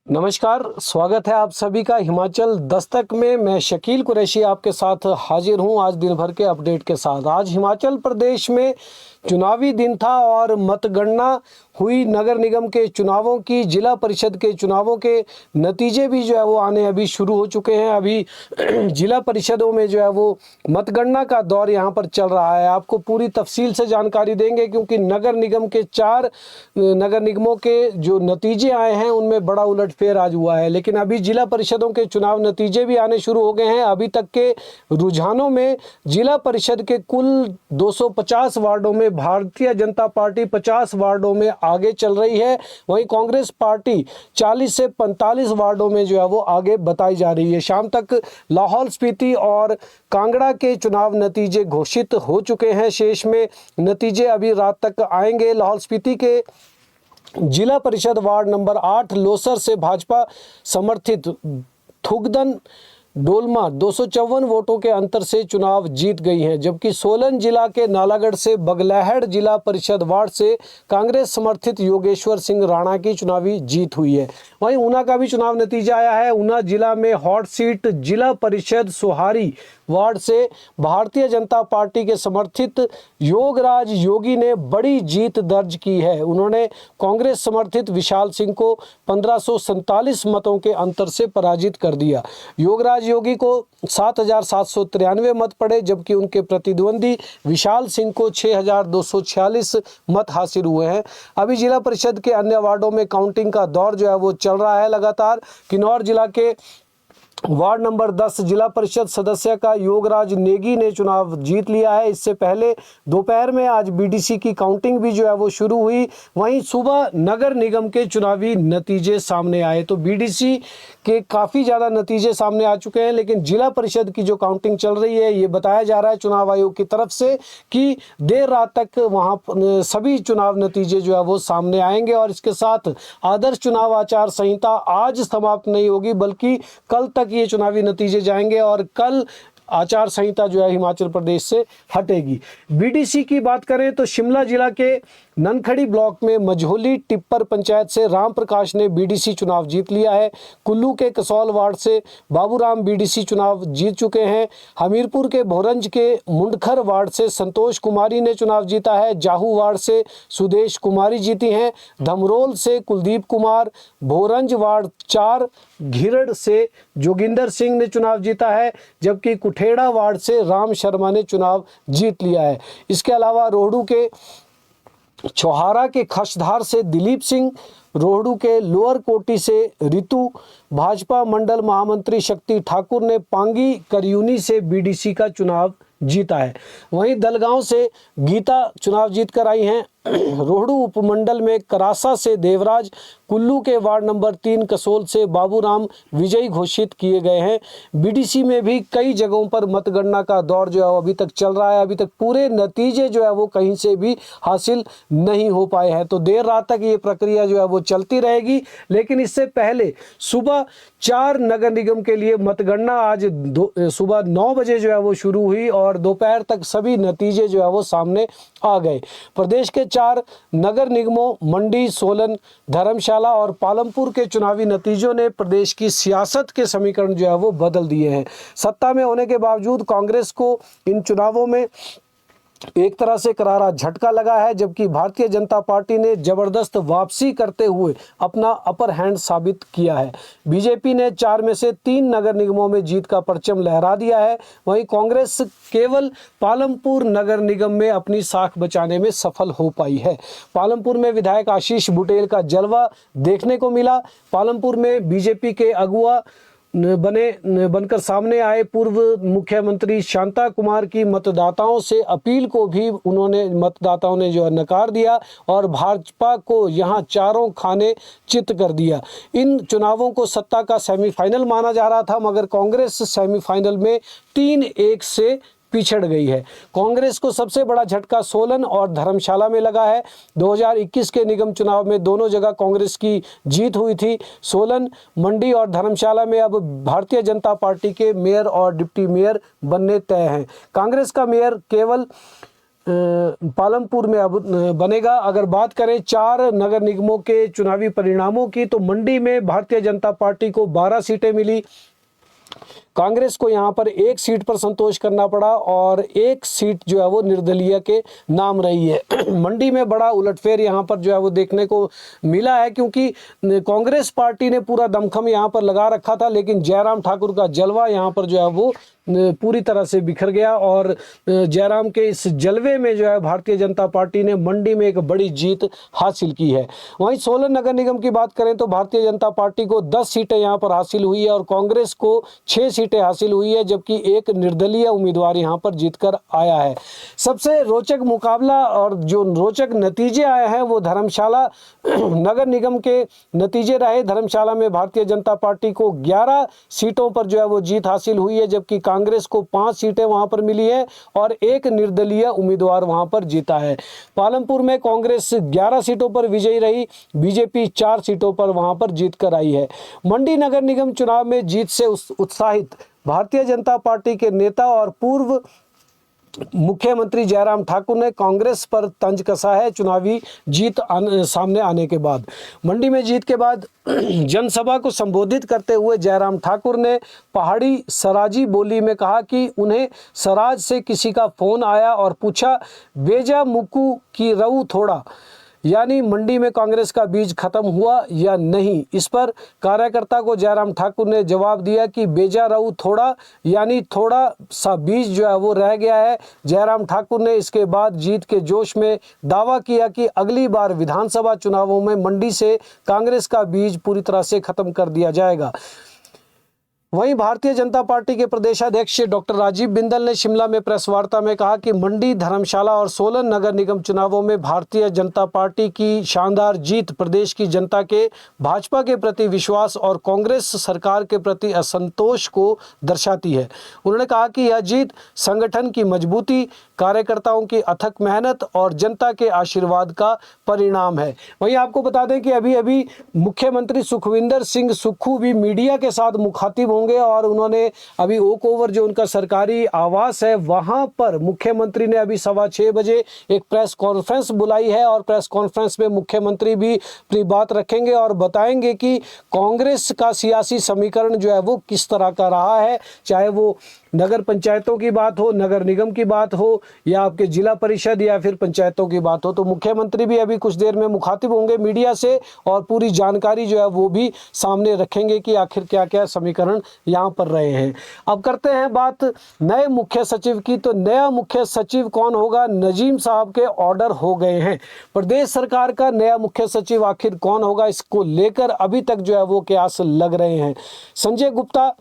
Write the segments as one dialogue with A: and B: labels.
A: नमस्कार, स्वागत है आप सभी का हिमाचल दस्तक में। मैं शकील कुरैशी आपके साथ हाजिर हूं आज दिन भर के अपडेट के साथ। आज हिमाचल प्रदेश में चुनावी दिन था और मतगणना हुई नगर निगम के चुनावों की। जिला परिषद के चुनावों के नतीजे भी जो है वो आने अभी शुरू हो चुके हैं। अभी जिला परिषदों में जो है वो मतगणना का दौर यहाँ पर चल रहा है। आपको पूरी तफसील से जानकारी देंगे क्योंकि नगर निगम के 4 नगर निगमों के जो नतीजे आए हैं उनमें बड़ा उलटफेर आज हुआ है। लेकिन अभी जिला परिषदों के चुनाव नतीजे भी आने शुरू हो गए हैं। अभी तक के रुझानों में जिला परिषद के कुल 250 वार्डों में भारतीय जनता पार्टी 50 वार्डों में आगे चल रही है। वहीं कांग्रेस पार्टी 40 से 45 वार्डों में जो है वो आगे बताई जा रही है। शाम तक लाहौल स्पीति और कांगड़ा के चुनाव नतीजे घोषित हो चुके हैं। शेष में नतीजे अभी रात तक आएंगे। लाहौल स्पीति के जिला परिषद वार्ड नंबर 8 लोसर से भाजपा समर्थित थुगदन डोलमा 254 वोटों के अंतर से चुनाव जीत गई हैं, जबकि सोलन जिला के नालागढ़ से बगलैहड़ जिला परिषद वार्ड से कांग्रेस समर्थित योगेश्वर सिंह राणा की चुनावी जीत हुई है। वहीं ऊना का भी चुनाव नतीजा आया है। ऊना जिला में हॉट सीट जिला परिषद सोहारी वार्ड से भारतीय जनता पार्टी के समर्थित योगराज योगी ने बड़ी जीत दर्ज की है। उन्होंने कांग्रेस समर्थित विशाल सिंह को 1547 मतों के अंतर से पराजित कर दिया। योगराज योगी को 7793 मत पड़े, जबकि उनके प्रतिद्वंदी विशाल सिंह को 6246 मत हासिल हुए हैं। अभी जिला परिषद के अन्य वार्डों में काउंटिंग का दौर जो है वो चल रहा है लगातार। किन्नौर जिला के वार्ड नंबर 10 जिला परिषद सदस्य का योगराज नेगी ने चुनाव जीत लिया है। इससे पहले दोपहर में आज बीडीसी की काउंटिंग भी जो है वो शुरू हुई। वहीं सुबह नगर निगम के चुनावी नतीजे सामने आए। तो बीडीसी के काफ़ी ज़्यादा नतीजे सामने आ चुके हैं, लेकिन जिला परिषद की जो काउंटिंग चल रही है ये बताया जा रहा है चुनाव आयोग की तरफ से कि देर रात तक वहाँ सभी चुनाव नतीजे जो है वो सामने आएंगे। और इसके साथ आदर्श चुनाव आचार संहिता आज समाप्त नहीं होगी, बल्कि कल तक ये चुनावी नतीजे जाएंगे और कल आचार संहिता जो है हिमाचल प्रदेश से हटेगी। बीडीसी की बात करें तो शिमला जिला के ननखड़ी ब्लॉक में मझोली टिप्पर पंचायत से राम प्रकाश ने बीडीसी चुनाव जीत लिया है। कुल्लू के कसौल वार्ड से बाबूराम बीडीसी चुनाव जीत चुके हैं। हमीरपुर के भोरंज के मुंडखर वार्ड से संतोष कुमारी ने चुनाव जीता है। जाहू वार्ड से सुदेश कुमारी जीती हैं। धमरोल से कुलदीप कुमार, भोरंज वार्ड 4 घिरड़ से जोगिंदर सिंह ने चुनाव जीता है, जबकि कुठेड़ा वार्ड से राम शर्मा ने चुनाव जीत लिया है। इसके अलावा रोहडू के चौहारा के खशधार से दिलीप सिंह, रोहडू के लोअर कोटी से रितु, भाजपा मंडल महामंत्री शक्ति ठाकुर ने पांगी करयूनी से बीडीसी का चुनाव जीता है। वहीं दलगांव से गीता चुनाव जीत कर आई हैं। रोहडू उपमंडल में करासा से देवराज, कुल्लू के वार्ड नंबर 3 कसोल से बाबूराम विजयी घोषित किए गए हैं। बीडीसी में भी कई जगहों पर मतगणना का दौर जो है अभी तक चल रहा है। अभी तक पूरे नतीजे जो है वो कहीं से भी हासिल नहीं हो पाए हैं। तो देर रात तक ये प्रक्रिया जो है वो चलती रहेगी। लेकिन इससे पहले सुबह 4 नगर निगम के लिए मतगणना आज सुबह 9 बजे जो है वो शुरू हुई और दोपहर तक सभी नतीजे जो है वो सामने आ गए। प्रदेश के 4 नगर निगमों मंडी, सोलन, धर्मशाला और पालमपुर के चुनावी नतीजों ने प्रदेश की सियासत के समीकरण जो है वो बदल दिए हैं। सत्ता में होने के बावजूद कांग्रेस को इन चुनावों में एक तरह से करारा झटका लगा है, जबकि भारतीय जनता पार्टी ने जबरदस्त वापसी करते हुए अपना अपर हैंड साबित किया है। बीजेपी ने 4 में से 3 नगर निगमों में जीत का परचम लहरा दिया है। वहीं कांग्रेस केवल पालमपुर नगर निगम में अपनी साख बचाने में सफल हो पाई है। पालमपुर में विधायक आशीष बुटेल का जलवा देखने को मिला। पालमपुर में बीजेपी के अगुआ बनकर सामने आए पूर्व मुख्यमंत्री शांता कुमार की मतदाताओं से अपील को भी मतदाताओं ने जो है नकार दिया और भाजपा को यहां चारों खाने चित कर दिया। इन चुनावों को सत्ता का सेमीफाइनल माना जा रहा था, मगर कांग्रेस सेमीफाइनल में 3-1 से पिछड़ गई है। कांग्रेस को सबसे बड़ा झटका सोलन और धर्मशाला में लगा है। 2021 के निगम चुनाव में दोनों जगह कांग्रेस की जीत हुई थी। सोलन, मंडी और धर्मशाला में अब भारतीय जनता पार्टी के मेयर और डिप्टी मेयर बनने तय हैं। कांग्रेस का मेयर केवल पालमपुर में अब बनेगा। अगर बात करें 4 नगर निगमों के चुनावी परिणामों की, तो मंडी में भारतीय जनता पार्टी को 12 सीटें मिली। कांग्रेस को यहां पर 1 सीट पर संतोष करना पड़ा और 1 सीट जो है वो निर्दलीय के नाम रही है। मंडी में बड़ा उलटफेर यहां पर जो है वो देखने को मिला है, क्योंकि कांग्रेस पार्टी ने पूरा दमखम यहां पर लगा रखा था, लेकिन जयराम ठाकुर का जलवा यहां पर जो है वो पूरी तरह से बिखर गया और जयराम के इस जलवे में जो है भारतीय जनता पार्टी ने मंडी में एक बड़ी जीत हासिल की है। वहीं सोलन नगर निगम की बात करें तो भारतीय जनता पार्टी को 10 सीटें यहां पर हासिल हुई है और कांग्रेस को 6 सीटें हासिल हुई है, जबकि एक निर्दलीय उम्मीदवार यहां पर जीतकर आया है। सबसे रोचक मुकाबला और जो रोचक नतीजे आए हैं वो धर्मशाला नगर निगम के नतीजे रहे। धर्मशाला में भारतीय जनता पार्टी को 11 सीटों पर जो है वो जीत हासिल हुई है, जबकि कांग्रेस को 5 सीटें वहां पर मिली है और एक निर्दलीय उम्मीदवार वहां पर जीता है। पालमपुर में कांग्रेस 11 सीटों पर विजयी रही, बीजेपी 4 सीटों पर वहां पर जीत कर आई है। मंडी नगर निगम चुनाव में जीत से उत्साहित भारतीय जनता पार्टी के नेता और पूर्व मुख्यमंत्री जयराम ठाकुर ने कांग्रेस पर तंज कसा है। चुनावी जीत सामने आने के बाद मंडी में जीत के बाद जनसभा को संबोधित करते हुए जयराम ठाकुर ने पहाड़ी सराजी बोली में कहा कि उन्हें सराज से किसी का फोन आया और पूछा, बेजा मुक्कू की रऊ थोड़ा, यानी मंडी में कांग्रेस का बीज खत्म हुआ या नहीं। इस पर कार्यकर्ता को जयराम ठाकुर ने जवाब दिया कि बेजा रहू थोड़ा, यानी थोड़ा सा बीज जो है वो रह गया है। जयराम ठाकुर ने इसके बाद जीत के जोश में दावा किया कि अगली बार विधानसभा चुनावों में मंडी से कांग्रेस का बीज पूरी तरह से खत्म कर दिया जाएगा। वहीं भारतीय जनता पार्टी के प्रदेशाध्यक्ष डॉक्टर राजीव बिंदल ने शिमला में प्रेस वार्ता में कहा कि मंडी, धर्मशाला और सोलन नगर निगम चुनावों में भारतीय जनता पार्टी की शानदार जीत प्रदेश की जनता के भाजपा के प्रति विश्वास और कांग्रेस सरकार के प्रति असंतोष को दर्शाती है। उन्होंने कहा कि यह जीत संगठन की मजबूती, कार्यकर्ताओं की अथक मेहनत और जनता के आशीर्वाद का परिणाम है। वहीं आपको बता दें कि अभी मुख्यमंत्री सुखविंदर सिंह सुक्खू भी मीडिया के साथ मुखातिब होंगे और उन्होंने अभी ओक ओवर जो उनका सरकारी आवास है वहां पर मुख्यमंत्री ने अभी 6:15 बजे एक प्रेस कॉन्फ्रेंस बुलाई है और प्रेस कॉन्फ्रेंस में मुख्यमंत्री भी अपनी बात रखेंगे और बताएंगे कि कांग्रेस का सियासी समीकरण जो है वो किस तरह का रहा है, चाहे वो नगर पंचायतों की बात हो, नगर निगम की बात हो या आपके जिला परिषद या फिर पंचायतों की बात हो। तो मुख्यमंत्री भी अभी कुछ देर में मुखातिब होंगे मीडिया से और पूरी जानकारी जो है वो भी सामने रखेंगे कि आखिर क्या क्या समीकरण यहाँ पर रहे हैं। अब करते हैं बात नए मुख्य सचिव की। तो नया मुख्य सचिव कौन होगा? नजीम साहब के ऑर्डर हो गए हैं। प्रदेश सरकार का नया मुख्य सचिव आखिर कौन होगा, इसको लेकर अभी तक जो है वो कयास लग रहे हैं। संजय गुप्ता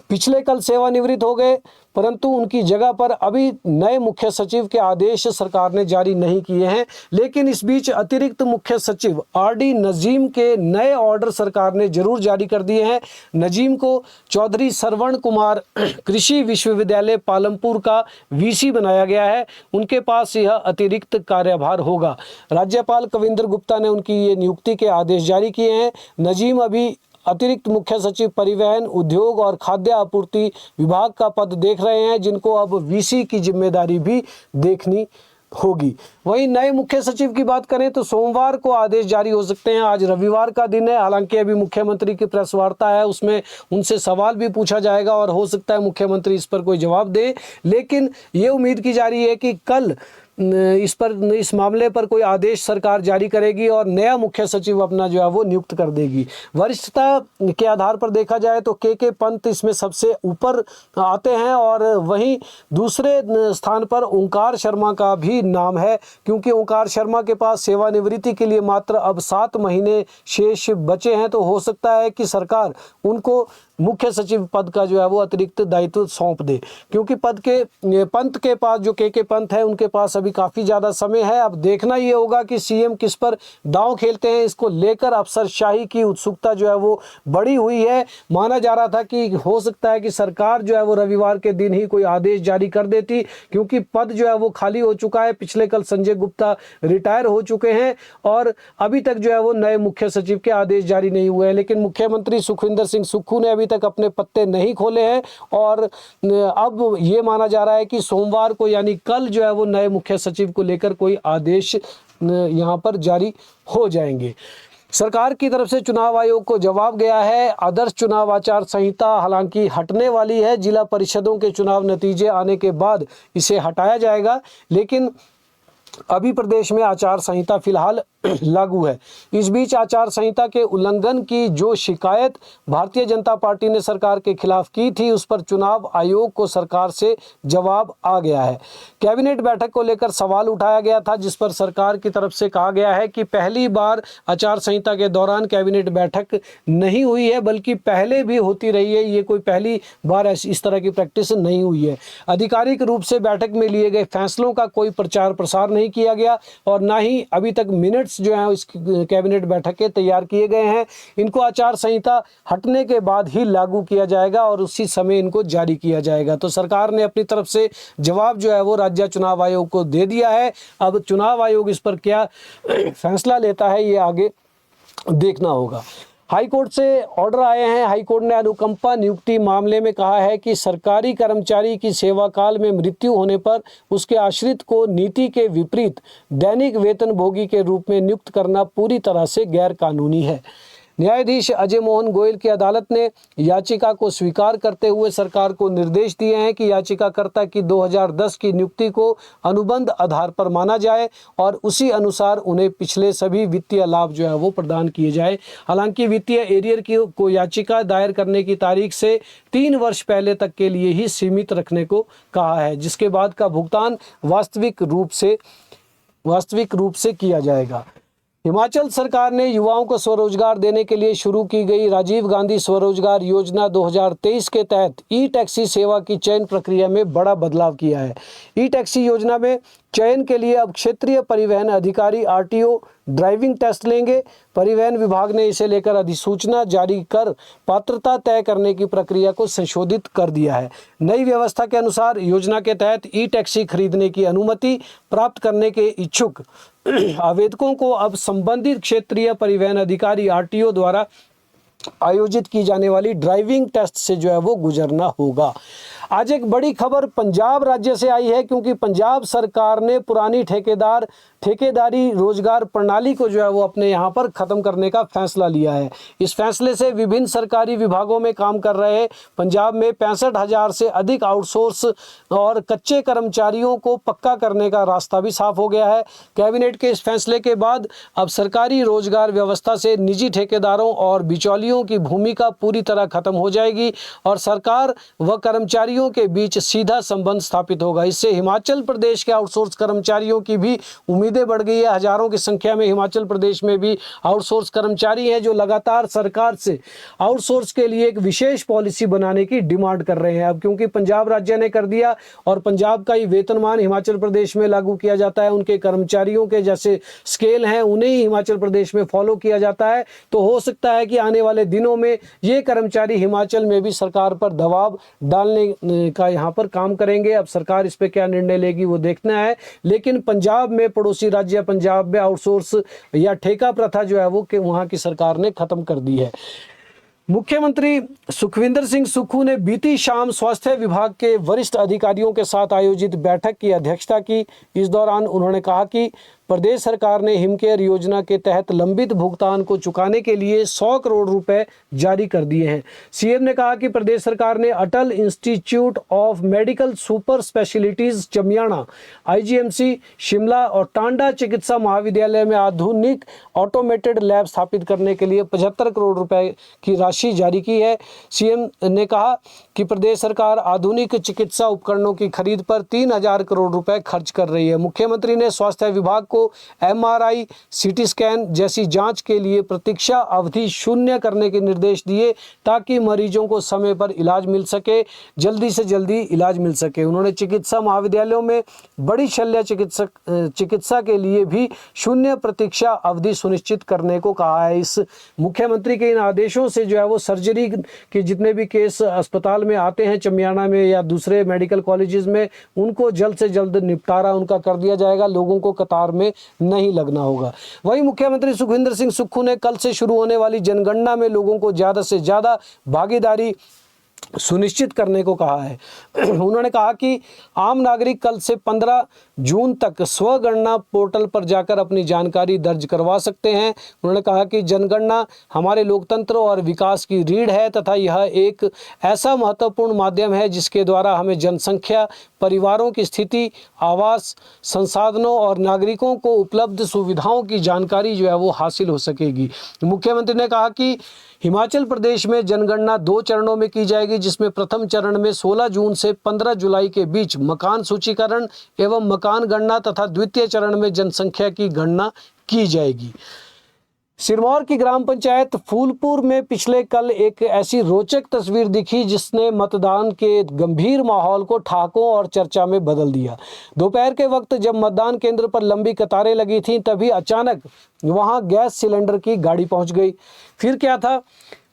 A: पिछले कल सेवानिवृत्त हो गए, परंतु उनकी जगह पर अभी नए मुख्य सचिव के आदेश सरकार ने जारी नहीं किए हैं। लेकिन इस बीच अतिरिक्त मुख्य सचिव आरडी नजीम के नए ऑर्डर सरकार ने जरूर जारी कर दिए हैं। नजीम को चौधरी श्रवण कुमार कृषि विश्वविद्यालय पालमपुर का वीसी बनाया गया है। उनके पास यह अतिरिक्त कार्यभार होगा। राज्यपाल कविंद्र गुप्ता ने उनकी ये नियुक्ति के आदेश जारी किए हैं। नजीम अभी अतिरिक्त मुख्य सचिव परिवहन, उद्योग और खाद्य आपूर्ति विभाग का पद देख रहे हैं, जिनको अब वीसी की जिम्मेदारी भी देखनी होगी। वहीं नए मुख्य सचिव की बात करें तो सोमवार को आदेश जारी हो सकते हैं। आज रविवार का दिन है, हालांकि अभी मुख्यमंत्री की प्रेस वार्ता है, उसमें उनसे सवाल भी पूछा जाएगा और हो सकता है मुख्यमंत्री इस पर कोई जवाब दे। लेकिन ये उम्मीद की जा रही है कि कल इस मामले पर कोई आदेश सरकार जारी करेगी और नया मुख्य सचिव अपना जो है वो नियुक्त कर देगी। वरिष्ठता के आधार पर देखा जाए तो के पंत इसमें सबसे ऊपर आते हैं और वहीं दूसरे स्थान पर ओंकार शर्मा का भी नाम है, क्योंकि ओंकार शर्मा के पास सेवानिवृत्ति के लिए मात्र अब 7 महीने शेष बचे हैं। तो हो सकता है कि सरकार उनको मुख्य सचिव पद का जो है वो अतिरिक्त दायित्व सौंप दे, क्योंकि पंत के पास जो के पंत है उनके पास अभी काफ़ी ज़्यादा समय है। अब देखना ये होगा कि सीएम किस पर दांव खेलते हैं। इसको लेकर अफसरशाही की उत्सुकता जो है वो बढ़ी हुई है। माना जा रहा था कि हो सकता है कि सरकार जो है वो रविवार के दिन ही कोई आदेश जारी कर देती, क्योंकि पद जो है वो खाली हो चुका है। पिछले कल संजय गुप्ता रिटायर हो चुके हैं और अभी तक जो है वो नए मुख्य सचिव के आदेश जारी नहीं हुए हैं। लेकिन मुख्यमंत्री सुखविंदर सिंह सुक्खू ने अभी तक अपने पत्ते नहीं खोले हैं और अब ये माना जा रहा है कि सोमवार को यानी कल जो है वो नए मुख्य सचिव को लेकर कोई आदेश यहाँ पर जारी हो जाएंगे। सरकार की तरफ से चुनाव आयोग को जवाब गया है। आदर्श चुनाव आचार संहिता हालांकि हटने वाली है, जिला परिषदों के चुनाव नतीजे आने के बाद इसे हटाया जाएगा, लेकिन अभी प्रदेश में आचार संहिता फिलहाल लागू है। इस बीच आचार संहिता के उल्लंघन की जो शिकायत भारतीय जनता पार्टी ने सरकार के खिलाफ की थी, उस पर चुनाव आयोग को सरकार से जवाब आ गया है। कैबिनेट बैठक को लेकर सवाल उठाया गया था, जिस पर सरकार की तरफ से कहा गया है कि पहली बार आचार संहिता के दौरान कैबिनेट बैठक नहीं हुई है, बल्कि पहले भी होती रही है। ये कोई पहली बार इस तरह की प्रैक्टिस नहीं हुई है। आधिकारिक रूप से बैठक में लिए गए फैसलों का कोई प्रचार प्रसार नहीं किया गया और ना ही अभी तक मिनट्स जो है इस कैबिनेट बैठक के तैयार किए गए हैं। इनको आचार संहिता हटने के बाद ही लागू किया जाएगा और उसी समय इनको जारी किया जाएगा। तो सरकार ने अपनी तरफ से जवाब जो है वो राज्य चुनाव आयोग को दे दिया है। अब चुनाव आयोग इस पर क्या फैसला लेता है, ये आगे देखना होगा। हाईकोर्ट से ऑर्डर आए हैं। हाईकोर्ट ने अनुकंपा नियुक्ति मामले में कहा है कि सरकारी कर्मचारी की सेवा काल में मृत्यु होने पर उसके आश्रित को नीति के विपरीत दैनिक वेतनभोगी के रूप में नियुक्त करना पूरी तरह से गैर कानूनी है। न्यायाधीश अजय मोहन गोयल की अदालत ने याचिका को स्वीकार करते हुए सरकार को निर्देश दिए हैं कि याचिकाकर्ता की 2010 की नियुक्ति को अनुबंध आधार पर माना जाए और उसी अनुसार उन्हें पिछले सभी वित्तीय लाभ जो है वो प्रदान किए जाए। हालांकि वित्तीय एरियर को याचिका दायर करने की तारीख से 3 वर्ष पहले तक के लिए ही सीमित रखने को कहा है, जिसके बाद का भुगतान वास्तविक रूप से किया जाएगा। हिमाचल सरकार ने युवाओं को स्वरोजगार देने के लिए शुरू की गई राजीव गांधी स्वरोजगार योजना 2023 के तहत ई टैक्सी सेवा की चयन प्रक्रिया में बड़ा बदलाव किया है। ई टैक्सी योजना में चयन के लिए अब क्षेत्रीय परिवहन अधिकारी RTO ड्राइविंग टेस्ट लेंगे। परिवहन विभाग ने इसे लेकर अधिसूचना जारी कर पात्रता तय करने की प्रक्रिया को संशोधित कर दिया है। नई व्यवस्था के अनुसार योजना के तहत ई टैक्सी खरीदने की अनुमति प्राप्त करने के इच्छुक आवेदकों को अब संबंधित क्षेत्रीय परिवहन अधिकारी RTO द्वारा आयोजित की जाने वाली ड्राइविंग टेस्ट से जो है वो गुजरना होगा। आज एक बड़ी खबर पंजाब राज्य से आई है, क्योंकि पंजाब सरकार ने पुरानी ठेकेदारी रोजगार प्रणाली को जो है वो अपने यहाँ पर ख़त्म करने का फैसला लिया है। इस फैसले से विभिन्न सरकारी विभागों में काम कर रहे पंजाब में 65,000 से अधिक आउटसोर्स और कच्चे कर्मचारियों को पक्का करने का रास्ता भी साफ हो गया है। कैबिनेट के इस फैसले के बाद अब सरकारी रोजगार व्यवस्था से निजी ठेकेदारों और बिचौलियों की भूमिका पूरी तरह खत्म हो जाएगी और सरकार व कर्मचारियों के बीच सीधा संबंध स्थापित होगा। इससे हिमाचल प्रदेश के आउटसोर्स कर्मचारियों की भी उम्मीदें बढ़ गई है। हजारों की संख्या में हिमाचल प्रदेश में भी आउटसोर्स कर्मचारी हैं जो लगातार सरकार से आउटसोर्स के लिए एक विशेष पॉलिसी बनाने की डिमांड कर रहे हैं। अब क्योंकि पंजाब राज्य ने कर दिया और पंजाब का ही वेतनमान हिमाचल प्रदेश में लागू किया जाता है, उनके कर्मचारियों के जैसे स्केल हैं उन्हें ही हिमाचल प्रदेश में फॉलो किया जाता है, तो हो सकता है कि आने वाले दिनों में ये कर्मचारी हिमाचल में भी सरकार पर दबाव डालने का यहाँ पर काम करेंगे। अब सरकार इस पे क्या निर्णय लेगी वो देखना है, लेकिन पंजाब में, पड़ोसी राज्य पंजाब में आउटसोर्स या ठेका प्रथा जो है वो वहाँ की सरकार ने खत्म कर दी है। मुख्यमंत्री सुखविंदर सिंह सुक्खू ने बीती शाम स्वास्थ्य विभाग के वरिष्ठ अधिकारियों के साथ आयोजित बैठक की अध्यक्षता की। इस दौरान उन्होंने कहा कि प्रदेश सरकार ने हिमकेयर योजना के तहत लंबित भुगतान को चुकाने के लिए 100 करोड़ रुपए जारी कर दिए हैं। सीएम ने कहा कि प्रदेश सरकार ने Atal institute of medical super specialities Chamiyana, IGMC Shimla और टांडा चिकित्सा महाविद्यालय में आधुनिक ऑटोमेटेड लैब स्थापित करने के लिए 75 करोड़ रुपए की राशि जारी की है। सीएम ने कहा कि प्रदेश सरकार आधुनिक चिकित्सा उपकरणों की खरीद पर 3,000 करोड़ रुपए खर्च कर रही है। मुख्यमंत्री ने स्वास्थ्य विभाग को MRI, CT स्कैन जैसी जांच के लिए प्रतीक्षा अवधि 0 करने के निर्देश दिए ताकि मरीजों को समय पर इलाज मिल सके, जल्दी से जल्दी इलाज मिल सके। उन्होंने चिकित्सा महाविद्यालयों में बड़ी शल्य चिकित्सा के लिए भी 0 प्रतीक्षा अवधि सुनिश्चित करने को कहा है। इस मुख्यमंत्री के इन आदेशों से जो है वो सर्जरी के जितने भी केस अस्पताल में आते हैं चमियाना में या दूसरे मेडिकल कॉलेजेस में, उनको जल्द से जल्द निपटारा उनका कर दिया जाएगा, लोगों को कतार में में नहीं लगना होगा। वहीं मुख्यमंत्री सुखविंदर सिंह सुक्खू ने कल से शुरू होने वाली जनगणना में लोगों को ज़्यादा से ज़्यादा भागीदारी सुनिश्चित करने को कहा है। उन्होंने कहा कि आम नागरिक कल से 15 जून तक स्वगणना पोर्टल पर जाकर अपनी जानकारी दर्ज करवा सकते हैं। उन्होंने कहा कि जनगणना हमारे लोकतंत्र और विकास की रीढ़ है तथा यह एक ऐसा महत्वपूर्ण माध्यम है जिसके द्वारा हमें जनसंख्या, परिवारों की स्थिति, आवास, संसाधनों और नागरिकों को उपलब्ध सुविधाओं की जानकारी जो है वो हासिल हो सकेगी। मुख्यमंत्री ने कहा कि हिमाचल प्रदेश में जनगणना 2 चरणों में की जाएगी, जिसमें प्रथम चरण में 16 जून से 15 जुलाई के बीच मकान सूचीकरण एवं मकान गणना तथा द्वितीय चरण में जनसंख्या की गणना की जाएगी। सिरमौर की ग्राम पंचायत फूलपुर में पिछले कल एक ऐसी रोचक तस्वीर दिखी जिसने मतदान के गंभीर माहौल को ठहाकों और चर्चा में बदल दिया। दोपहर के वक्त जब मतदान केंद्र पर लंबी कतारें लगी थीं, तभी अचानक वहां गैस सिलेंडर की गाड़ी पहुंच गई। फिर क्या था,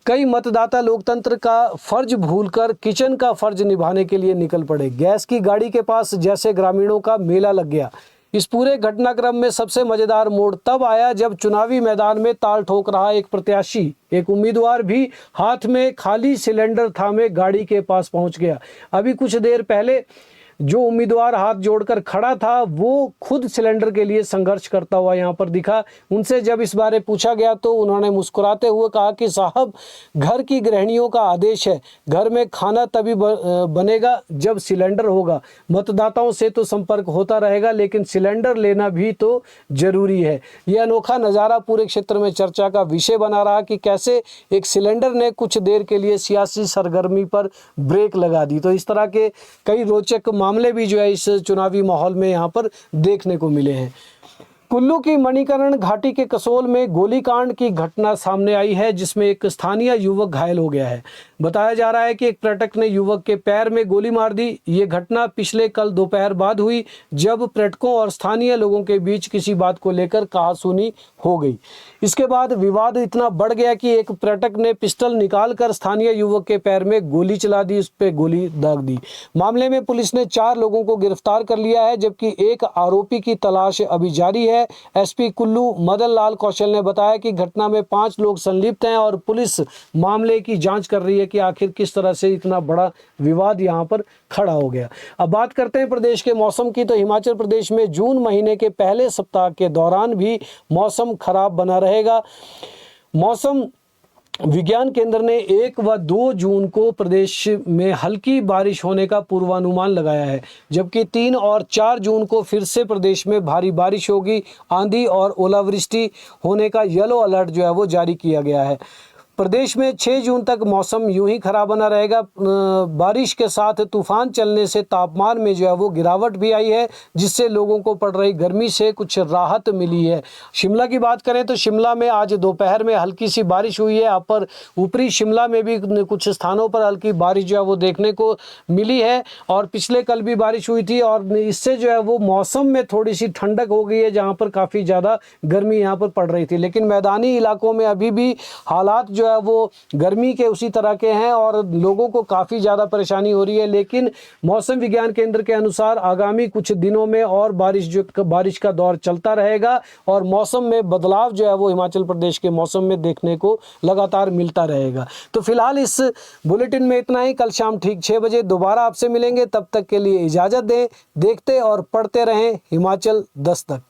A: कई मतदाता लोकतंत्र का फर्ज भूलकर किचन का फर्ज निभाने के लिए निकल पड़े। गैस की गाड़ी के पास जैसे ग्रामीणों का मेला लग गया। इस पूरे घटनाक्रम में सबसे मजेदार मोड़ तब आया जब चुनावी मैदान में ताल ठोक रहा एक प्रत्याशी, एक उम्मीदवार भी हाथ में खाली सिलेंडर थामे गाड़ी के पास पहुंच गया। अभी कुछ देर पहले जो उम्मीदवार हाथ जोड़कर खड़ा था वो खुद सिलेंडर के लिए संघर्ष करता हुआ यहाँ पर दिखा। उनसे जब इस बारे पूछा गया तो उन्होंने मुस्कुराते हुए कहा कि साहब, घर की गृहिणियों का आदेश है, घर में खाना तभी बनेगा जब सिलेंडर होगा। मतदाताओं से तो संपर्क होता रहेगा लेकिन सिलेंडर लेना भी तो जरूरी है। यह अनोखा नज़ारा पूरे क्षेत्र में चर्चा का विषय बना रहा कि कैसे एक सिलेंडर ने कुछ देर के लिए सियासी सरगर्मी पर ब्रेक लगा दी। तो इस तरह के कई रोचक मामले भी जो है इस चुनावी माहौल में यहाँ पर देखने को मिले हैं। कुल्लू की मणिकरण घाटी के कसोल में गोलीकांड की घटना सामने आई है जिसमें एक स्थानीय युवक घायल हो गया है। बताया जा रहा है कि एक पर्यटक ने युवक के पैर में गोली मार दी। ये घटना पिछले कल दोपहर बाद हुई जब पर्यटकों और स्थानीय लोगों के बीच किसी बात को लेकर कहासुनी हो गई। इसके बाद विवाद इतना बढ़ गया कि एक पर्यटक ने पिस्टल निकालकर स्थानीय युवक के पैर में गोली चला दी, उस पर गोली दाग दी। मामले में पुलिस ने 4 लोगों को गिरफ्तार कर लिया है जबकि एक आरोपी की तलाश अभी जारी है। एसपी कुल्लू मदन लाल कौशल ने बताया कि घटना में 5 लोग संलिप्त हैं और पुलिस मामले की जांच कर रही है कि आखिर किस तरह से इतना बड़ा विवाद यहां पर खड़ा हो गया। अब बात करते हैं प्रदेश के मौसम की। तो हिमाचल प्रदेश में जून महीने के पहले सप्ताह के दौरान भी मौसम खराब बना रहेगा। मौसम विज्ञान केंद्र ने 1 व 2 जून को प्रदेश में हल्की बारिश होने का पूर्वानुमान लगाया है, जबकि 3 और 4 जून को फिर से प्रदेश में भारी बारिश होगी। आंधी और ओलावृष्टि होने का येलो अलर्ट जो है वो जारी किया गया है। प्रदेश में 6 जून तक मौसम यूं ही खराब बना रहेगा। बारिश के साथ तूफान चलने से तापमान में जो है वो गिरावट भी आई है, जिससे लोगों को पड़ रही गर्मी से कुछ राहत मिली है। शिमला की बात करें तो शिमला में आज दोपहर में हल्की सी बारिश हुई है। पर ऊपरी शिमला में भी कुछ स्थानों पर हल्की बारिश जो है वो देखने को मिली है और पिछले कल भी बारिश हुई थी और इससे जो है वो मौसम में थोड़ी सी ठंडक हो गई है, जहाँ पर काफ़ी ज़्यादा गर्मी यहाँ पर पड़ रही थी। लेकिन मैदानी इलाकों में अभी भी हालात जो है वो गर्मी के उसी तरह के हैं और लोगों को काफ़ी ज़्यादा परेशानी हो रही है। लेकिन मौसम विज्ञान केंद्र के अनुसार आगामी कुछ दिनों में और बारिश का दौर चलता रहेगा और मौसम में बदलाव जो है वो हिमाचल प्रदेश के मौसम में देखने को लगातार मिलता रहेगा। तो फिलहाल इस बुलेटिन में इतना ही। कल शाम ठीक 6 बजे दोबारा आपसे मिलेंगे। तब तक के लिए इजाज़त दें। देखते और पढ़ते रहें हिमाचल दस्तक।